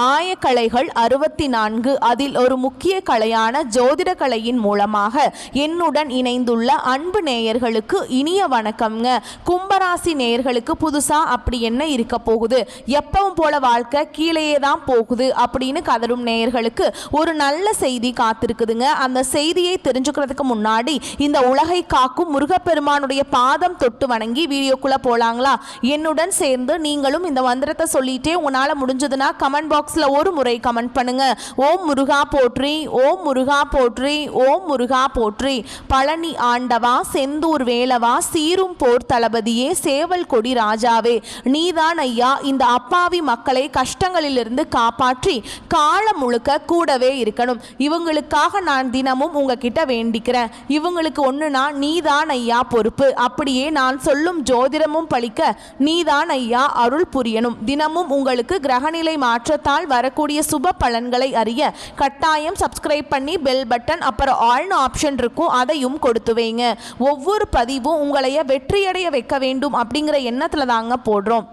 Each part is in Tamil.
ஆயக்கலைகள் 64 அதில் ஒரு முக்கிய கலையான ஜோதிட கலையின் மூலமாக என்னுடன் இணைந்துள்ள அன்பு நேயர்களுக்கு இனிய வணக்கம்ங்க. கும்பராசி நேயர்களுக்கு புதுசா அப்படி என்ன இருக்க போகுது, எப்பவும் போல வாழ்க்கை கீழேயே தான் போகுது அப்படின்னு கதரும் நேயர்களுக்கு ஒரு நல்ல செய்தி காத்திருக்குதுங்க. அந்த செய்தியை தெரிஞ்சுக்கிறதுக்கு முன்னாடி இந்த உலகை காக்கும் முருகப்பெருமானுடைய பாதம் தொட்டு வணங்கி வீடியோக்குள்ள போலாங்களா? என்னுடன் சேர்ந்து நீங்களும் இந்த மந்திரத்தை சொல்லிட்டே உங்களால முடிஞ்சதுன்னா கமெண்ட் பாக்ஸ்ல ஒரு முறை கமெண்ட் பண்ணுங்க. ஓம் முருகா போற்றி, ஓம் முருகா போற்றி, ஓம் முருகா போற்றி. பழனி ஆண்டவா, செந்தூர் வேலவா, சீரும் போர் தளபதியே, சேவல் கொடி ராஜாவே, நீதான் ஐயா இந்த அப்பாவி மக்களை கஷ்டங்களிலிருந்து காப்பாற்றி காலம் முழுக்க கூடவே இருக்கணும். இவங்களுக்காக நான் தினமும் உங்ககிட்ட வேண்டிக்கிறேன். இவங்களுக்கு ஒண்ணுனா நீதான் ஐயா பொறுப்பு. அப்படியே நான் சொல்லும் ஜோதிடமும் பழிக்க நீதான் ஐயா அருள் புரியணும். தினமும் உங்களுக்கு கிரகநிலை மாற்றத்தால் வரக்கூடிய சுப பலன்களை அறிய கட்டாயம் சப்ஸ்கிரைப் பண்ணி பெல் பட்டன் அப்புறம் ஆல்னு ஆப்ஷன் இருக்கும், அதையும் கொடுத்து வைங்க. ஒவ்வொரு பதிவும் உங்களைய வெற்றியடைய வைக்க வேண்டும் அப்படிங்கிற எண்ணத்துல தாங்க போடுறோம்.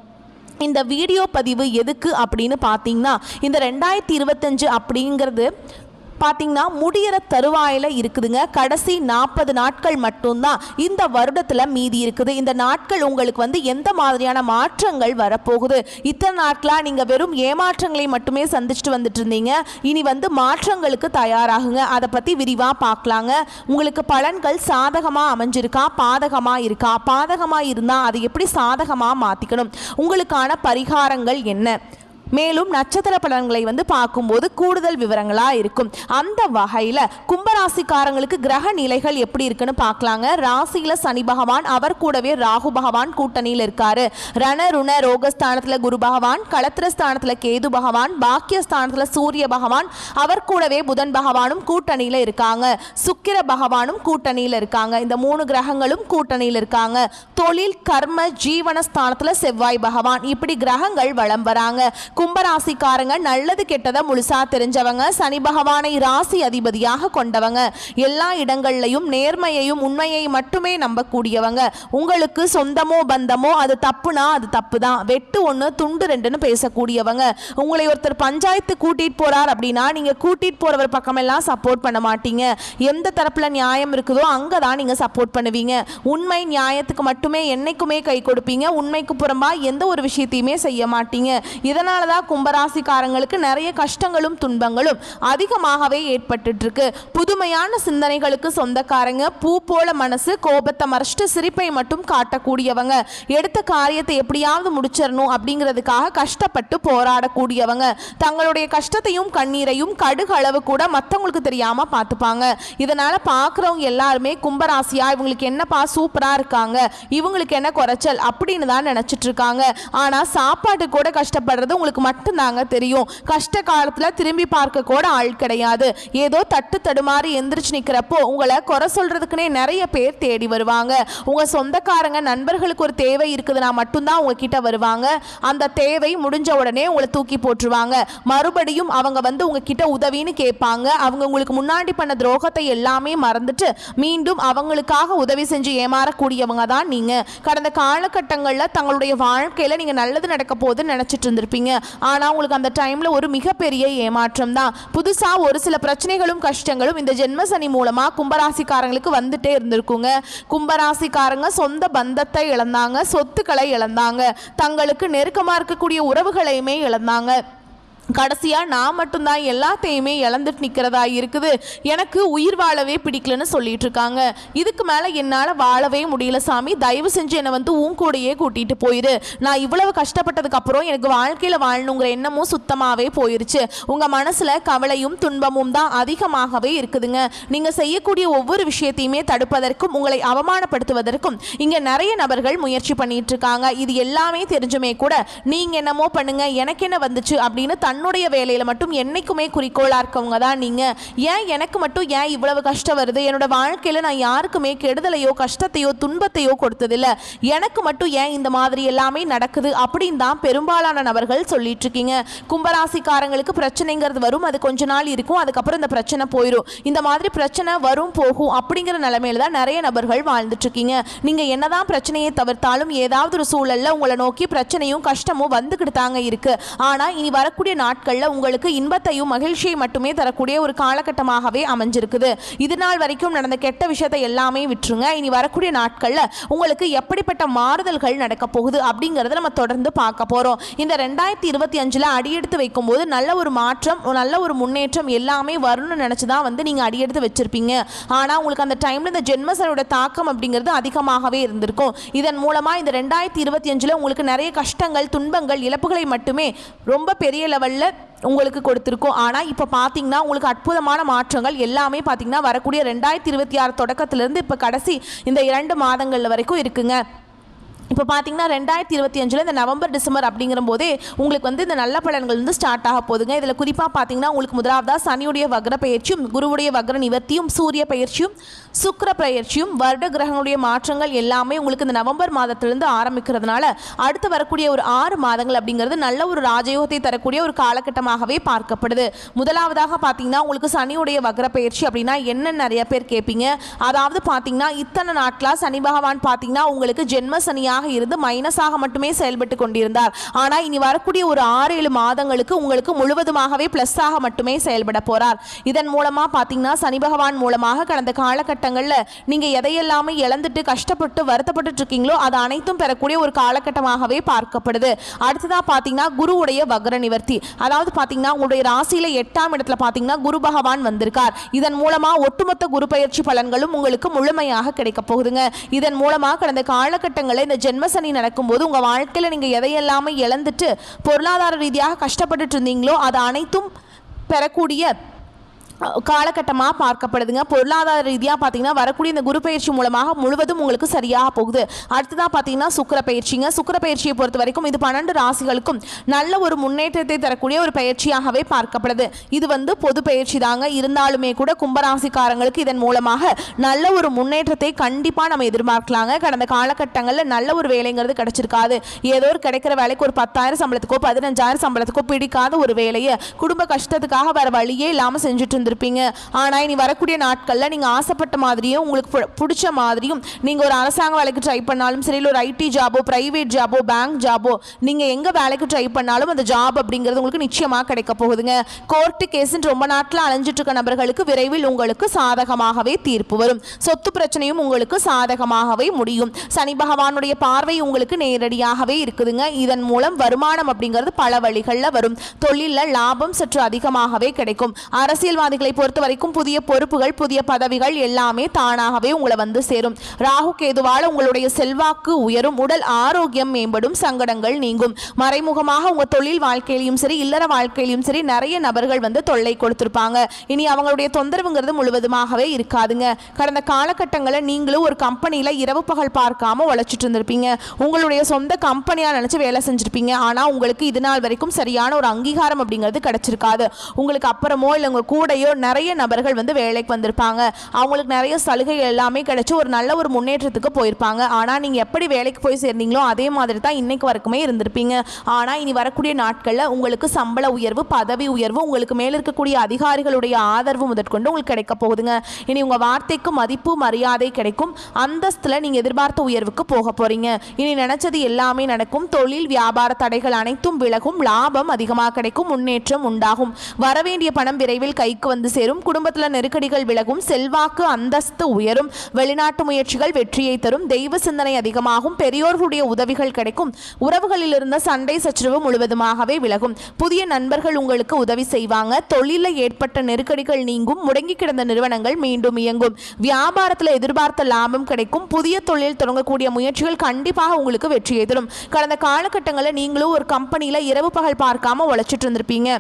இந்த வீடியோ பதிவு எதுக்கு அப்படின்னு பார்த்தீங்கன்னா, இந்த 2025 அப்படிங்கிறது பார்த்தீங்கன்னா முடிகிற தருவாயில் இருக்குதுங்க. கடைசி 40 நாட்கள் மட்டும்தான் இந்த வருடத்தில் மீதி இருக்குது. இந்த நாட்கள் உங்களுக்கு எந்த மாதிரியான மாற்றங்கள் வரப்போகுது? இத்தனை நாட்களாக நீங்கள் வெறும் ஏமாற்றங்களை மட்டுமே சந்திச்சுட்டு வந்துட்டு இருந்தீங்க. இனி மாற்றங்களுக்கு தயாராகுங்க. அதை பற்றி விரிவாக பார்க்கலாங்க. உங்களுக்கு பலன்கள் சாதகமாக அமைஞ்சிருக்கா, பாதகமாக இருக்கா? பாதகமாக இருந்தால் அதை எப்படி சாதகமாக மாற்றிக்கணும்? உங்களுக்கான பரிகாரங்கள் என்ன? மேலும் நட்சத்திர பலன்களை பார்க்கும்போது கூடுதல் விவரங்களாக இருக்கும். அந்த வகையில் கும்பராசிக்காரங்களுக்கு கிரக நிலைகள் எப்படி இருக்குன்னு பார்க்கலாங்க. ராசியில் சனி பகவான், அவர் கூடவே ராகு பகவான் கூட்டணியில் இருக்காரு. ரண ருண ரோகஸ்தானத்தில் குரு பகவான், களத்திரஸ்தானத்தில் கேது பகவான், பாக்கியஸ்தானத்தில் சூரிய பகவான், அவர் கூடவே புதன் பகவானும் கூட்டணியில் இருக்காங்க. சுக்கிர பகவானும் கூட்டணியில் இருக்காங்க. இந்த 3 கிரகங்களும் கூட்டணியில் இருக்காங்க. தொழில் கர்ம ஜீவனஸ்தானத்தில் செவ்வாய் பகவான், இப்படி கிரகங்கள் வலம் வராங்க. கும்பராசிக்காரங்க நல்லது கெட்டதை முழுசா தெரிஞ்சவங்க, சனி பகவானை ராசி அதிபதியாக கொண்டவங்க, எல்லா இடங்கள்லையும் நேர்மையையும் உண்மையை மட்டுமே நம்பக்கூடியவங்க. உங்களுக்கு சொந்தமோ பந்தமோ அது தப்புனா அது தப்பு தான், வெட்டு 1 துண்டு 2ன்னு பேசக்கூடியவங்க. உங்களை ஒருத்தர் பஞ்சாயத்து கூட்டிட்டு போறார் அப்படின்னா நீங்க கூட்டிட்டு போறவர் பக்கமெல்லாம் சப்போர்ட் பண்ண மாட்டீங்க. எந்த தரப்புல நியாயம் இருக்குதோ அங்கதான் நீங்க சப்போர்ட் பண்ணுவீங்க. உண்மை நியாயத்துக்கு மட்டுமே என்னைக்குமே கை கொடுப்பீங்க. உண்மைக்கு புறம்பா எந்த ஒரு விஷயத்தையுமே செய்ய மாட்டீங்க. இதனால கும்பராசிக்காரங்களுக்கு நிறைய கஷ்டங்களும் துன்பங்களும் அதிகமாகவே ஏற்பட்டு இருக்கு. புதுமையான சிந்தனைகளுக்கு சொந்தக்காரங்க, பூ போல மனசு, கோபத்தை மறைச்சிட்டு சிரிப்பை மட்டும் காட்டக்கூடியவங்க, எடுத்த காரியத்தை எப்படியாவது முடிச்சிடணும் அப்படிங்கிறதுக்காக கஷ்டப்பட்டு போராடக்கூடியவங்க, தங்களுடைய கஷ்டத்தையும் கண்ணீரையும் கடுகு அளவு கூட மற்றவங்களுக்கு தெரியாம பார்த்துப்பாங்க. இதனால பார்க்குறவங்க எல்லாருமே கும்பராசியா இவங்களுக்கு என்னப்பா சூப்பரா இருக்காங்க, இவங்களுக்கு என்ன குறைச்சல் அப்படின்னு தான் நினைச்சிட்டு இருக்காங்க. ஆனா சாப்பாடு கூட கஷ்டப்படுறது உங்களுக்கு மட்டும்தாங்க தெரியும். கஷ்ட காலத்துல திரும்பி பார்க்க கூட ஆள் கிடையாது. ஏதோ தட்டு தடுமாறி எந்திரிச்சு நிக்கிறப்போ உங்களை குறை சொல்றதுக்குன்னே நிறைய பேர் தேடி வருவாங்க. உங்க சொந்தக்காரங்க நண்பர்களுக்கு ஒரு தேவை இருக்குதுன்னா மட்டும்தான் உங்ககிட்ட வருவாங்க. அந்த தேவை முடிஞ்ச உடனே உங்களை தூக்கி போட்டுருவாங்க. மறுபடியும் அவங்க உங்ககிட்ட உதவின்னு கேட்பாங்க. அவங்க உங்களுக்கு முன்னாடி பண்ண துரோகத்தை எல்லாமே மறந்துட்டு மீண்டும் அவங்களுக்காக உதவி செஞ்சு ஏமாறக்கூடியவங்க தான் நீங்க. கடந்த காலகட்டங்களில் தங்களுடைய வாழ்க்கையில நீங்க நல்லது நடக்க போகுதுன்னு நினைச்சிட்டு இருந்திருப்பீங்க. ஆனா உங்களுக்கு அந்த டைம்ல ஒரு மிகப்பெரிய ஏமாற்றம் தான். புதுசா ஒரு சில பிரச்சனைகளும் கஷ்டங்களும் இந்த ஜென்ம சனி மூலமா கும்பராசிக்காரங்களுக்கு வந்துட்டே இருந்திருக்குங்க. கும்பராசிக்காரங்க சொந்த பந்தத்தை இழந்தாங்க, சொத்துக்களை இழந்தாங்க, தங்களுக்கு நெருக்கமா இருக்கக்கூடிய உறவுகளையுமே இழந்தாங்க. கடைசியா நான் மட்டும்தான் எல்லாத்தையுமே இழந்துட்டு நிற்கிறதா இருக்குது, எனக்கு உயிர் வாழவே பிடிக்கலன்னு சொல்லிட்டு இருக்காங்க. இதுக்கு மேலே என்னால் வாழவே முடியல சாமி, தயவு செஞ்சு என்னை உன் கூடையே கூட்டிகிட்டு போயிரு. நான் இவ்வளவு கஷ்டப்பட்டதுக்கு அப்புறம் எனக்கு வாழ்க்கையில் வாழணுங்கிற எண்ணமும் சுத்தமாகவே போயிருச்சு. உங்கள் மனசில் கவலையும் துன்பமும் தான் அதிகமாகவே இருக்குதுங்க. நீங்கள் செய்யக்கூடிய ஒவ்வொரு விஷயத்தையுமே தடுப்பதற்கும் உங்களை அவமானப்படுத்துவதற்கும் இங்கே நிறைய நபர்கள் முயற்சி பண்ணிட்டு இருக்காங்க. இது எல்லாமே தெரிஞ்சுமே கூட நீங்கள் என்னமோ பண்ணுங்க, எனக்கு என்ன வந்துச்சு அப்படின்னு தன்னுடைய வேலையில மட்டும் என்னைக்குமே குறிக்கோளா இருக்கவங்க தான் நீங்க. ஏன் எனக்கு மட்டும் ஏன் இவ்வளவு கஷ்டம் வருது, என்னோட வாழ்க்கையில நான் யாருக்குமே கெடுதலையோ கஷ்டத்தையோ துன்பத்தையோ கொடுத்ததில்ல, எனக்கு மட்டும் ஏன் இந்த மாதிரி எல்லாமே நடக்குது அப்படின்னு தான் பெரும்பாலான நபர்கள் சொல்லிட்டு இருக்கீங்க. கும்பராசிக்காரங்களுக்கு பிரச்சனைங்கிறது வரும், அது கொஞ்ச நாள் இருக்கும், அதுக்கப்புறம் இந்த பிரச்சனை போயிடும். இந்த மாதிரி பிரச்சனை வரும் போகும் அப்படிங்கிற நிலைமையில தான் நிறைய நபர்கள் வாழ்ந்துட்டு இருக்கீங்க. நீங்க என்னதான் பிரச்சனையை தவிர்த்தாலும் ஏதாவது ஒரு சூழல்ல உங்களை நோக்கி பிரச்சனையும் கஷ்டமும் வந்துக்கிட்டு தாங்க இருக்கு. ஆனா இனி வரக்கூடிய நாட்களில் உங்களுக்கு இன்பத்தையும் மகிழ்ச்சியை மட்டுமே தரக்கூடிய ஒரு காலகட்டமாகவே அமைஞ்சிருக்குது. இது நாள் வரைக்கும் நடந்த கெட்ட விஷயத்தை எல்லாமே விட்டுருங்க. இனி வரக்கூடிய நாட்களில் உங்களுக்கு எப்படிப்பட்ட மாறுதல்கள் நடக்க போகுது அப்படிங்கிறத நம்ம தொடர்ந்து பார்க்க போகிறோம். இந்த 2025 அடியெடுத்து வைக்கும்போது நல்ல ஒரு மாற்றம், நல்ல ஒரு முன்னேற்றம் எல்லாமே வரும்னு நினச்சி தான் நீங்கள் அடியெடுத்து வச்சிருப்பீங்க. ஆனால் உங்களுக்கு அந்த டைமில் இந்த ஜென்மசனியோட தாக்கம் அப்படிங்கிறது அதிகமாகவே இருந்திருக்கும். இதன் மூலமாக இந்த 2025 உங்களுக்கு நிறைய கஷ்டங்கள், துன்பங்கள், இழப்புகளை மட்டுமே ரொம்ப பெரிய லெவலில் உங்களுக்கு கொடுத்துருக்கோம். ஆனால் இப்போ பார்த்தீங்கன்னா உங்களுக்கு அற்புதமான மாற்றங்கள் எல்லாமே பார்த்தீங்கன்னா வரக்கூடிய 2026 தொடக்கத்திலிருந்து இப்போ கடைசி இந்த 2 மாதங்கள் வரைக்கும் இருக்குங்க. இப்போ பார்த்தீங்கன்னா 2025 இந்த நவம்பர் டிசம்பர் அப்படிங்கிற போதே உங்களுக்கு இந்த நல்ல பலன்கள் ஸ்டார்ட் ஆக போகுதுங்க. இதில் குறிப்பாக பார்த்தீங்கன்னா உங்களுக்கு முதலாவதாக சனியுடைய வக்ர பயிற்சியும், குருவுடைய வக்ர நிவர்த்தியும், சூரிய பயிற்சியும், சுக்கிர பயிற்சியும், வருட கிரகங்களுடைய மாற்றங்கள் எல்லாமே உங்களுக்கு இந்த நவம்பர் மாதத்திலிருந்து ஆரம்பிக்கிறதுனால அடுத்து வரக்கூடிய ஒரு 6 மாதங்கள் அப்படிங்கிறது நல்ல ஒரு ராஜயோகத்தை தரக்கூடிய ஒரு காலகட்டமாகவே பார்க்கப்படுது. முதலாவதாக பார்த்தீங்கன்னா உங்களுக்கு சனியுடைய வக்ர பயிற்சி அப்படின்னா என்ன நிறைய பேர் கேட்பீங்க. அதாவது பார்த்தீங்கன்னா இத்தனை நாட்களாக சனி பகவான் பார்த்தீங்கன்னா உங்களுக்கு ஜென்ம சனியாக இருந்து மைனஸாக மட்டுமே செயல்பட்டு கொண்டிருந்தார். ஆனால் இனி வரக்கூடிய ஒரு 6-7 மாதங்களுக்கு உங்களுக்கு முழுவதுமாகவே பிளஸ்ஸாக மட்டுமே செயல்பட போறார். இதன் மூலமா பார்த்தீங்கன்னா சனி பகவான் மூலமாக கடந்த காலகட்டங்களில் நீங்க எதையெல்லாமே இழந்துட்டு கஷ்டப்பட்டு வருத்தப்பட்டு இருக்கீங்களோ அது அனைத்தும் பெறக்கூடிய ஒரு காலகட்டமாகவே பார்க்கப்படுது. அடுத்ததா பார்த்தீங்கன்னா குருவுடைய வக்ர நிவர்த்தி, அதாவது பார்த்தீங்கன்னா உங்களுடைய ராசியில 8ஆம் இடத்துல பார்த்தீங்கன்னா குரு பகவான் வந்திருக்கார். இதன் மூலமா ஒட்டுமொத்த குரு பயிற்சி பலன்களும் உங்களுக்கு முழுமையாக கிடைக்க போகுதுங்க. இதன் மூலமா கடந்த காலகட்டங்களில் இந்த ஜென்மசனி நடக்கும்போது உங்கள் வாழ்க்கையில் நீங்கள் எதையெல்லாமே இழந்துட்டு பொருளாதார ரீதியாக கஷ்டப்பட்டுட்டு இருந்தீங்களோ அது அனைத்தும் பெறக்கூடிய காலகட்டமாக பார்க்கப்படுதுங்க. பொருளாதார ரீதியாக பார்த்தீங்கன்னா வரக்கூடிய இந்த குரு பயிற்சி மூலமாக முழுவதும் உங்களுக்கு சரியாக போகுது. அடுத்ததாக பார்த்தீங்கன்னா சுக்கிர பயிற்சிங்க. சுக்கிர பயிற்சியை பொறுத்த வரைக்கும் இது 12 ராசிகளுக்கும் நல்ல ஒரு முன்னேற்றத்தை தரக்கூடிய ஒரு பயிற்சியாகவே பார்க்கப்படுது. இது பொது பயிற்சி தாங்க. இருந்தாலுமே கூட கும்பராசிக்காரங்களுக்கு இதன் மூலமாக நல்ல ஒரு முன்னேற்றத்தை கண்டிப்பாக நம்ம எதிர்பார்க்கலாங்க. கடந்த காலகட்டங்களில் நல்ல ஒரு வேலைங்கிறது கிடைச்சிருக்காது. ஏதோ ஒரு கிடைக்கிற வேலைக்கு ஒரு 10,000 சம்பளத்துக்கோ 15,000 சம்பளத்துக்கோ பிடிக்காத ஒரு வேலையை குடும்ப கஷ்டத்துக்காக வேற வழியே இல்லாமல் செஞ்சுட்டு இருப்பீங்க. ஆனால் இனி வரக்கூடிய நாட்களில் நீங்கள் ஆசைப்பட்ட மாதிரியும் உங்களுக்கு பிடிச்ச மாதிரியும் நீங்கள் ஒரு அரசாங்க வேலைக்கு ட்ரை பண்ணாலும் சரி, இல்லை ஒரு ஐடி ஜாபோ, பிரைவேட் ஜாபோ, பேங்க் ஜாபோ, நீங்கள் எங்கே வேலைக்கு ட்ரை பண்ணாலும் அந்த ஜாப் அப்படிங்கிறது உங்களுக்கு நிச்சயமாக கிடைக்க போகுதுங்க. கோர்ட்டு கேஸுன்னு ரொம்ப நாட்டில் அலைஞ்சிட்டு இருக்க நபர்களுக்கு விரைவில் உங்களுக்கு சாதகமாகவே தீர்ப்பு வரும். சொத்து பிரச்சனையும் உங்களுக்கு சாதகமாகவே முடியும். சனி பகவானுடைய பார்வை உங்களுக்கு நேரடியாகவே இருக்குதுங்க. இதன் மூலம் வருமானம் அப்படிங்கிறது பல வழிகளில் வரும். தொழிலில் லாபம் சற்று அதிகமாகவே கிடைக்கும். அரசியல்வாதி பொறுத்த வரைக்கும் புதிய பொறுப்புகள், புதிய பதவிகள் எல்லாமே தானாகவே உங்களை சேரும். ராகு கேதுவால உங்களுடைய செல்வாக்கு உயரும், உடல் ஆரோக்கியம் மேம்படும், சங்கடங்கள் நீங்கும். மறைமுகமாக உங்க தொழில் வாழ்க்கையிலும் சரி, இல்லற வாழ்க்கையிலும் சரி நிறைய நபர்கள் தொல்லை கொடுத்திருப்பாங்க. இனி அவங்களுடைய தொந்தரவுங்கிறது முழுவதுமாகவே இருக்காதுங்க. கடந்த காலகட்டங்களில் நீங்களும் ஒரு கம்பெனியில இரவு பகல் பார்க்காம உழைச்சிட்டு இருந்திருப்பீங்க. உங்களுடைய சொந்த கம்பெனியா நினைச்சு வேலை செஞ்சிருப்பீங்க. ஆனா உங்களுக்கு இது நாள் வரைக்கும் சரியான ஒரு அங்கீகாரம் அப்படிங்கிறது கிடைச்சிருக்காது. உங்களுக்கு அப்புறமோ இல்லை உங்க கூடையோ நிறைய நபர்கள் வேலைக்கு வந்திருப்பாங்க. அவங்களுக்கு நிறைய சலுகை எல்லாமே கிடைச்சு ஒரு நல்ல ஒரு முன்னேற்றத்துக்கு போயிருப்பாங்க. ஆனால் நீங்கள் எப்படி வேலைக்கு போய் சேர்ந்தீங்களோ அதே மாதிரி தான் இன்னைக்கு வரைக்குமே இருந்திருப்பீங்க. ஆனால் இனி வரக்கூடிய நாட்களில் உங்களுக்கு சம்பள உயர்வு, பதவி உயர்வு, உங்களுக்கு மேலே இருக்கக்கூடிய அதிகாரிகளுடைய ஆதரவு முதற்கொண்டு உங்களுக்கு கிடைக்க போகுதுங்க. இனி உங்கள் வார்த்தைக்கு மதிப்பு, மரியாதை கிடைக்கும். அந்தஸ்தில் நீங்கள் எதிர்பார்த்த உயர்வுக்கு போக போறீங்க. இனி நினைச்சது எல்லாமே நடக்கும். தொழில் வியாபார தடைகள் அனைத்தும் விலகும். லாபம் அதிகமாக கிடைக்கும். முன்னேற்றம் உண்டாகும். வரவேண்டிய பணம் விரைவில் கைக்கு சேரும். குடும்பத்தில் நெருக்கடிகள் விலகும். செல்வாக்கு அந்தஸ்து உயரும். வெளிநாட்டு முயற்சிகள் வெற்றியை தரும். தெய்வ சிந்தனை அதிகமாகும். பெரியோர்களுடைய உதவிகள் கிடைக்கும். உறவுகளில் இருந்த சண்டை சச்சரவு முழுவதுமாகவே விலகும். புதிய நண்பர்கள் உங்களுக்கு உதவி செய்வாங்க. தொழிலில் ஏற்பட்ட நெருக்கடிகள் நீங்கும். முடங்கி கிடந்த நிறுவனங்கள் மீண்டும் இயங்கும். வியாபாரத்தில் எதிர்பார்த்த லாபம் கிடைக்கும். புதிய தொழில் தொடங்கக்கூடிய முயற்சிகள் கண்டிப்பாக உங்களுக்கு வெற்றியை தரும். கடந்த காலகட்டங்களில் நீங்களும் ஒரு கம்பெனியில் இரவு பகல் பார்க்காம உழைச்சிட்டு இருந்திருப்பீங்க.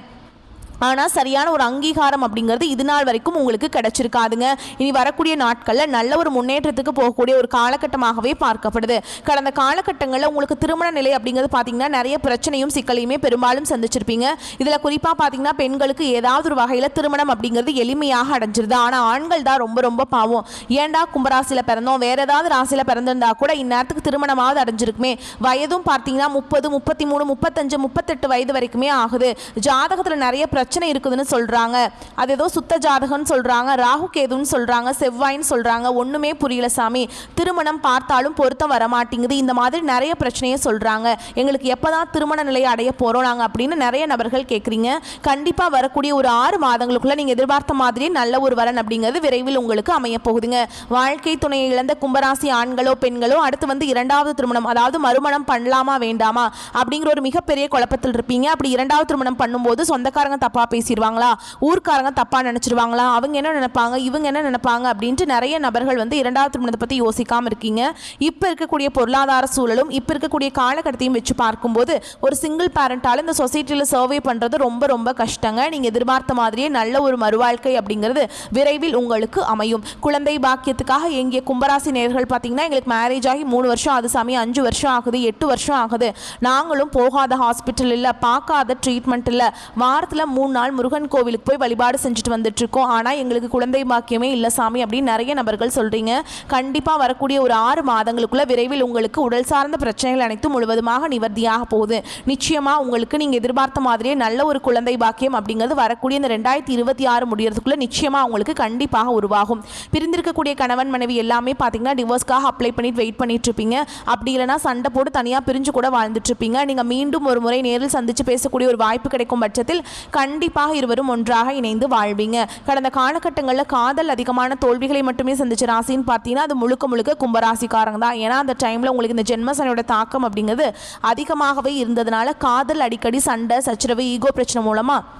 ஆனால் சரியான ஒரு அங்கீகாரம் அப்படிங்கிறது இது நாள் வரைக்கும் உங்களுக்கு கிடைச்சிருக்காதுங்க. இனி வரக்கூடிய நாட்களில் நல்ல ஒரு முன்னேற்றத்துக்கு போகக்கூடிய ஒரு காலகட்டமாகவே பார்க்கப்படுது. கடந்த காலகட்டங்களில் உங்களுக்கு திருமண நிலை அப்படிங்கிறது பார்த்தீங்கன்னா நிறைய பிரச்சனையும் சிக்கலையுமே பெரும்பாலும் சந்திச்சிருப்பீங்க. இதில் குறிப்பாக பார்த்தீங்கன்னா பெண்களுக்கு ஏதாவது ஒரு வகையில் திருமணம் அப்படிங்கிறது எளிமையாக அடைஞ்சிருது. ஆனால் ஆண்கள் தான் ரொம்ப ரொம்ப பாவம். ஏண்டா கும்பராசியில் பிறந்தோம், வேற ஏதாவது ராசியில் பிறந்திருந்தா கூட இந்நேரத்துக்கு திருமணமாவது அடைஞ்சிருக்குமே. வயதும் பார்த்தீங்கன்னா 30, 33, 35, 38 வயது வரைக்குமே ஆகுது. ஜாதகத்தில் நிறைய பிரச்சனை இருக்குதுன்னு சொல்கிறாங்க. அது ஏதோ சுத்த ஜாதகம்னு சொல்கிறாங்க, ராகு கேதுன்னு சொல்கிறாங்க, செவ்வாயின்னு சொல்கிறாங்க. ஒன்றுமே புரியல சாமி, திருமணம் பார்த்தாலும் பொருத்தம் வரமாட்டேங்குது, இந்த மாதிரி நிறைய பிரச்சனையை சொல்கிறாங்க. எங்களுக்கு எப்போ தான் திருமண நிலையை அடைய போகிறோம் நாங்கள் அப்படின்னு நிறைய நபர்கள் கேட்குறீங்க. கண்டிப்பாக வரக்கூடிய ஒரு 6 மாதங்களுக்குள்ளே நீங்கள் எதிர்பார்த்த மாதிரியே நல்ல ஒரு வரன் அப்படிங்கிறது விரைவில் உங்களுக்கு அமைய போகுதுங்க. வாழ்க்கை துணையை இழந்த கும்பராசி ஆண்களோ பெண்களோ அடுத்து வந்து 2வது திருமணம், அதாவது மறுமணம் பண்ணலாமா வேண்டாமா அப்படிங்கிற ஒரு மிகப்பெரிய குழப்பத்தில் இருப்பீங்க. அப்படி 2வது திருமணம் பண்ணும்போது சொந்தக்காரங்க தப்பாக பேசிடுவாங்களா, ஊர்க்காரங்க தப்பாக நினச்சிருவாங்களா, அவங்க என்ன நினைப்பாங்க, இவங்க என்ன நினைப்பாங்க அப்படின்ட்டு நிறைய நபர்கள் வந்து 2வது திருமணத்தை பற்றி யோசிக்காமல் இருக்கீங்க. இப்போ இருக்கக்கூடிய பொருளாதார சூழலும் இப்போ இருக்கக்கூடிய காலகட்டத்தையும் வச்சு பார்க்கும்போது ஒரு சிங்கிள் பேரண்டால் இந்த சொசைட்டியில் சர்வே பண்ணுறது ரொம்ப ரொம்ப கஷ்டங்க. நீங்கள் எதிர்பார்த்த மாதிரியே நல்ல ஒரு மறுவாழ்க்கை அப்படிங்கிறது விரைவில் உங்களுக்கு அமையும். குழந்தை பாக்கியத்துக்காக எங்கிய கும்பராசி நேயர்கள் பார்த்தீங்கன்னா, எங்களுக்கு மேரேஜ் ஆகி 3 வருஷம் ஆகுது சாமி, 5 வருஷம் ஆகுது, 8 வருஷம் ஆகுது, நாங்களும் போகாத ஹாஸ்பிட்டல் இல்லை, பார்க்காத ட்ரீட்மெண்ட் இல்லை, வாரத்தில் 3 நாள் முருகன் கோவிலுக்கு போய் வழிபாடு செஞ்சுட்டு வந்துட்டு இருக்கோம், ஆனால் எங்களுக்கு குழந்தை பாக்கியமே இல்லை சாமி அப்படின்னு நிறைய நபர்கள் சொல்கிறீங்க. கண்டிப்பாக வரக்கூடிய ஒரு 6 மாதங்களுக்குள்ள விரைவில் உங்களுக்கு உடல் சார்ந்த பிரச்சனைகள் அனைத்தும் முழுவதுமாக நிவர்த்தியாக போகுது. நிச்சயமாக உங்களுக்கு நீங்கள் எதிர்பார்த்த மாதிரியே நல்ல ஒரு குழந்தை பாக்கியம் அப்படிங்கிறது வரக்கூடிய இந்த 2026 முடியறதுக்குள்ள நிச்சயமாக உங்களுக்கு கண்டிப்பாக உருவாகும். பிரிந்திருக்கக்கூடிய கணவன் மனைவி எல்லாமே பார்த்தீங்கன்னா டிவோர்ஸ்க்காக அப்ளை பண்ணிட்டு வெயிட் பண்ணிட்டு இருப்பீங்க. அப்படி இல்லைனா சண்டை போட்டு தனியாக பிரிஞ்சு கூட வாழ்ந்துட்டு இருப்பீங்க. நீங்கள் மீண்டும் ஒரு முறை நேரில் சந்தித்து பேசக்கூடிய ஒரு வாய்ப்பு கிடைக்கும் பட்சத்தில் கண்டிப்பாக இருவரும் ஒன்றாக இணைந்து வாழ்வீங்க. கடந்த காலகட்டங்களில் காதல் அதிகமான தோல்விகளை மட்டுமே சந்திச்ச ராசின்னு பார்த்தீங்கன்னா அது முழுக்க முழுக்க கும்பராசிக்காரங்க தான். ஏன்னா அந்த டைமில் உங்களுக்கு இந்த ஜென்மசனியோட தாக்கம் அப்படிங்கிறது அதிகமாகவே இருந்ததுனால காதல் அடிக்கடி சண்டை சச்சரவு ஈகோ பிரச்சனை மூலமாக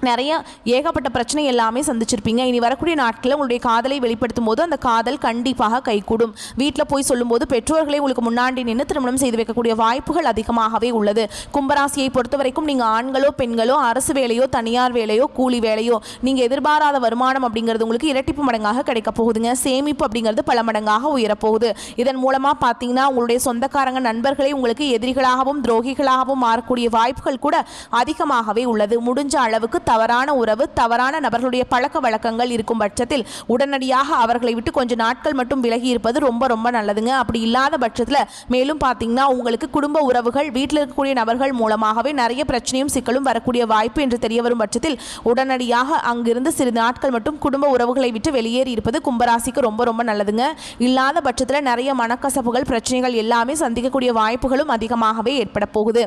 நிறைய ஏகப்பட்ட பிரச்சனை எல்லாமே சந்திச்சிருப்பீங்க. இனி வரக்கூடிய நாட்களில் உங்களுடைய காதலை வெளிப்படுத்தும் போது அந்த காதல் கண்டிப்பாக கைகூடும். வீட்டில் போய் சொல்லும்போது பெற்றோர்களை உங்களுக்கு முன்னாடி நின்று திருமணம் செய்து வைக்கக்கூடிய வாய்ப்புகள் அதிகமாகவே உள்ளது. கும்பராசியை பொறுத்த வரைக்கும் நீங்கள் ஆண்களோ பெண்களோ அரசு வேலையோ தனியார் வேலையோ கூலி வேலையோ நீங்கள் எதிர்பாராத வருமானம் அப்படிங்கிறது உங்களுக்கு இரட்டிப்பு மடங்காக கிடைக்க போகுதுங்க. சேமிப்பு அப்படிங்கிறது பல மடங்காக உயரப்போகுது. இதன் மூலமாக பார்த்தீங்கன்னா உங்களுடைய சொந்தக்காரங்க நண்பர்களை உங்களுக்கு எதிரிகளாகவும் துரோகிகளாகவும் மாறக்கூடிய வாய்ப்புகள் கூட அதிகமாகவே உள்ளது. முடிஞ்ச அளவுக்கு தவறான உறவு தவறான நபர்களுடைய பழக்க வழக்கங்கள் இருக்கும் பட்சத்தில் உடனடியாக அவர்களை விட்டு கொஞ்சம் நாட்கள் மட்டும் விலகி இருப்பது ரொம்ப ரொம்ப நல்லதுங்க. அப்படி இல்லாத பட்சத்தில் மேலும் பார்த்தீங்கன்னா உங்களுக்கு குடும்ப உறவுகள் வீட்டில் இருக்கக்கூடிய நபர்கள் மூலமாகவே நிறைய பிரச்சனையும் சிக்கலும் வரக்கூடிய வாய்ப்பு என்று தெரிய வரும் பட்சத்தில் உடனடியாக அங்கிருந்து சிறிது நாட்கள் மட்டும் குடும்ப உறவுகளை விட்டு வெளியேறி இருப்பது கும்பராசிக்கு ரொம்ப ரொம்ப நல்லதுங்க. இல்லாத பட்சத்தில் நிறைய மனக்கசப்புகள் பிரச்சனைகள் எல்லாமே சந்திக்கக்கூடிய வாய்ப்புகளும் அதிகமாகவே ஏற்பட போகுது.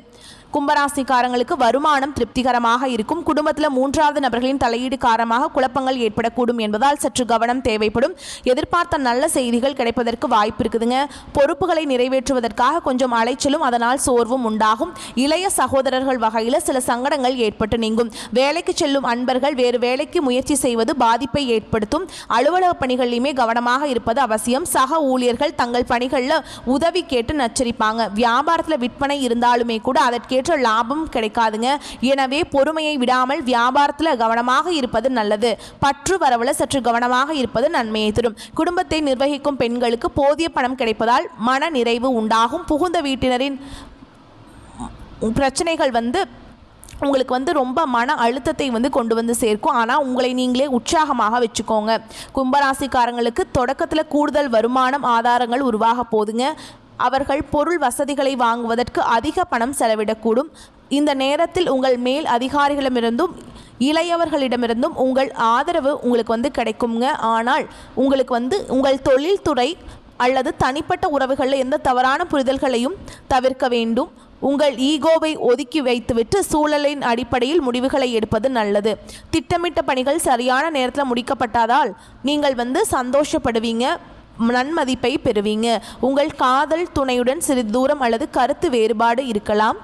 கும்பராசிக்காரங்களுக்கு வருமானம் திருப்திகரமாக இருக்கும். குடும்பத்தில் 3வது நபர்களின் தலையீடு காரணமாக குழப்பங்கள் ஏற்படக்கூடும் என்பதால் சற்று கவனம் தேவைப்படும். எதிர்பார்த்த நல்ல செய்திகள் கிடைப்பதற்கு வாய்ப்பு இருக்குதுங்க. பொறுப்புகளை நிறைவேற்றுவதற்காக கொஞ்சம் அலைச்சலும் அதனால் சோர்வும் உண்டாகும். இளைய சகோதரர்கள் வகையில் சில சங்கடங்கள் ஏற்பட்டு நீங்கும். வேலைக்கு செல்லும் அன்பர்கள் வேறு வேலைக்கு முயற்சி செய்வது பாதிப்பை ஏற்படுத்தும். அலுவலக பணிகளிலுமே கவனமாக இருப்பது அவசியம். சக ஊழியர்கள் தங்கள் பணிகளில் உதவி கேட்டு நச்சரிப்பாங்க. வியாபாரத்தில் விற்பனை இருந்தாலுமே கூட அதற்கேற்ற லாபம் கிடைக்காதுங்க. எனவே பொறுமையை விடாமல் வியாபாரத்தில் கவனமாக இருப்பது நல்லது. பற்று வரவுல சற்று கவனமாக இருப்பது நன்மையை தரும். குடும்பத்தை நிர்வகிக்கும் பெண்களுக்கு போதிய பணம் கிடைப்பதால் மன நிறைவு உண்டாகும். புகுந்த வீட்டினரின் பிரச்சனைகள் உங்களுக்கு ரொம்ப மன அழுத்தத்தை கொண்டு வந்து சேர்க்கும். ஆனால் உங்களை நீங்களே உற்சாகமாக வச்சுக்கோங்க. கும்பராசிக்காரங்களுக்கு தொடக்கத்தில் கூடுதல் வருமானம் ஆதாரங்கள் உருவாக போதுங்க. அவர்கள் பொருள் வசதிகளை வாங்குவதற்கு அதிக பணம் செலவிடக்கூடும். இந்த நேரத்தில் உங்கள் மேல் அதிகாரிகளிடமிருந்தும் இளையவர்களிடமிருந்தும் உங்கள் ஆதரவு உங்களுக்கு கிடைக்குங்க. ஆனால் உங்களுக்கு உங்கள் தொழில்துறை அல்லது தனிப்பட்ட உறவுகளில் எந்த தவறான புரிதல்களையும் தவிர்க்க வேண்டும். உங்கள் ஈகோவை ஒதுக்கி வைத்துவிட்டு சூழலின் அடிப்படையில் முடிவுகளை எடுப்பது நல்லது. திட்டமிட்ட பணிகள் சரியான நேரத்தில் முடிக்கப்பட்டதால் நீங்கள் சந்தோஷப்படுவீங்க, நன்மதிப்பை பெறுவீங்க. உங்கள் காதல் துணையுடன் சிறிது தூரம் அல்லது கருத்து வேறுபாடு இருக்கலாம்.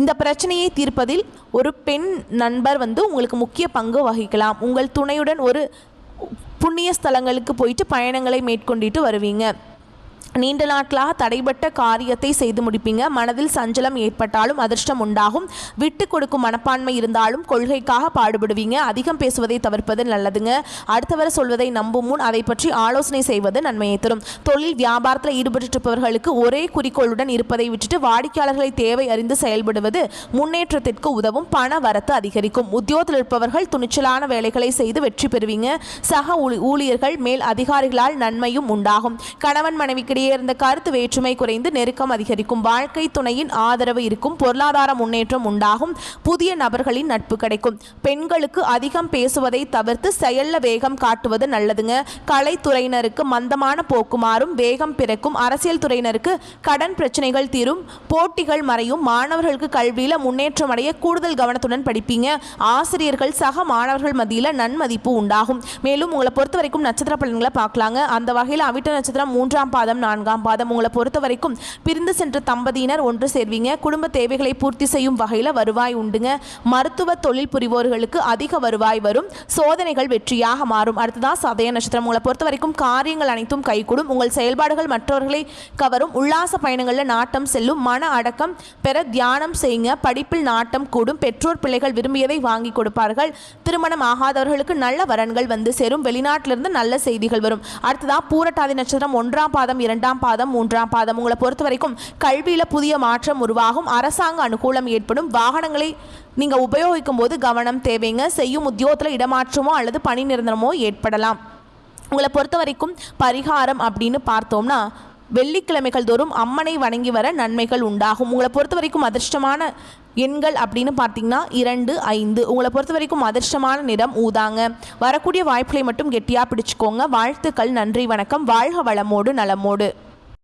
இந்த பிரச்சனையை தீர்ப்பதில் ஒரு பெண் நண்பர் உங்களுக்கு முக்கிய பங்கு வகிக்கலாம். உங்கள் துணையுடன் ஒரு புண்ணிய ஸ்தலங்களுக்கு போயிட்டு பயணங்களை மேற்கொண்டிட்டு வருவீங்க. நீண்ட நாட்களாக தடைபட்ட காரியத்தை செய்து முடிப்பீங்க. மனதில் சஞ்சலம் ஏற்பட்டாலும் அதிர்ஷ்டம் உண்டாகும். விட்டு கொடுக்கும் மனப்பான்மை இருந்தாலும் கொள்கைக்காக பாடுபடுவீங்க. அதிகம் பேசுவதை தவிர்ப்பது நல்லதுங்க. அடுத்தவர் சொல்வதை நம்பும் முன் அதை பற்றி ஆலோசனை செய்வது நன்மையை தரும். தொழில் வியாபாரத்தில் ஈடுபட்டு இருப்பவர்களுக்கு ஒரே குறிக்கோளுடன் இருப்பதை விட்டுட்டு வாடிக்கையாளர்களை தேவை அறிந்து செயல்படுவது முன்னேற்றத்திற்கு உதவும். பண வரத்து அதிகரிக்கும். உத்தியோகத்தில் இருப்பவர்கள் துணிச்சலான வேலைகளை செய்து வெற்றி பெறுவீங்க. சக ஊழியர்கள் மேல் அதிகாரிகளால் நன்மையும் உண்டாகும். கணவன் மனைவிக்கிடையே இடையே இருந்த கருத்து வேற்றுமை குறைந்து நெருக்கம் அதிகரிக்கும். வாழ்க்கை துணையின் ஆதரவு இருக்கும். பொருளாதார முன்னேற்றம் உண்டாகும். புதிய நபர்களின் நட்பு கிடைக்கும். பெண்களுக்கு அதிகம் பேசுவதை தவிர்த்து செயல்ல வேகம் காட்டுவது நல்லதுங்க. கலைத்துறையினருக்கு மந்தமான போக்கு மாறும். வேகம் பிறக்கும். அரசியல் துறையினருக்கு கடன் பிரச்சனைகள் தீரும். போட்டிகள் மறையும். மாணவர்களுக்கு கல்வியில முன்னேற்றம் அடைய கூடுதல் கவனத்துடன் படிப்பீங்க. ஆசிரியர்கள் சக மாணவர்கள் மத்தியில் நன்மதிப்பு உண்டாகும். மேலும் உங்களை பொறுத்த வரைக்கும் நட்சத்திர பலன்களை பார்க்கலாங்க. அந்த வகையில் அவிட்ட நட்சத்திரம் 3ஆம் பாதம் 4ஆம் பாதம். உங்களை பொறுத்த வரைக்கும் பிரிந்து சென்ற தம்பதியினர் ஒன்று சேர்வீங்க. குடும்ப தேவைகளை பூர்த்தி செய்யும் வகையில் வருவாய் உண்டுங்க. மருத்துவ தொழில் புரிவோர்களுக்கு அதிக வருவாய் வரும். சோதனைகள் வெற்றியாக மாறும். அடுத்ததான் சதய நட்சத்திரம். உங்களை பொறுத்த வரைக்கும் காரியங்கள் அனைத்தும் கைகூடும். உங்கள் செயல்பாடுகள் மற்றவர்களை கவரும். உல்லாச பயணங்களில் நாட்டம் செல்லும். மன அடக்கம் பெற தியானம் செய்யுங்க. படிப்பில் நாட்டம் கூடும். பெற்றோர் பிள்ளைகள் விரும்பியதை வாங்கி கொடுப்பார்கள். திருமணம் ஆகாதவர்களுக்கு நல்ல வரன்கள் வந்து சேரும். வெளிநாட்டிலிருந்து நல்ல செய்திகள் வரும். அடுத்ததா பூரட்டாதி நட்சத்திரம் 1ஆம் பாதம் 2ஆம் பாதம் 3ஆம் பாதம். உங்களை பொறுத்த வரைக்கும் கல்வியில் புதிய மாற்றம் உருவாகும். அரசாங்க அனுகூலம் ஏற்படும். வாகனங்களை நீங்கள் உபயோகிக்கும் போது கவனம் தேவைங்க. செய்யும் உத்தியோகத்தில் இடமாற்றமோ அல்லது பணி நிரந்தரமோ ஏற்படலாம். உங்களை பொறுத்த வரைக்கும் பரிகாரம் அப்படின்னு பார்த்தோம்னா வெள்ளிக்கிழமைகள் தோறும் அம்மனை வணங்கி வர நன்மைகள் உண்டாகும். உங்களை பொறுத்த வரைக்கும் அதிர்ஷ்டமான எண்கள் அப்படின்னு பார்த்தீங்கன்னா 2, 5. உங்களை பொறுத்த வரைக்கும் அதிர்ஷ்டமான நிறம் ஊதாங்க. வரக்கூடிய வாய்ப்புகளை மட்டும் கெட்டியாக பிடிச்சிக்கோங்க. வாழ்த்துக்கள். நன்றி, வணக்கம். வாழ்க வளமோடு நலமோடு.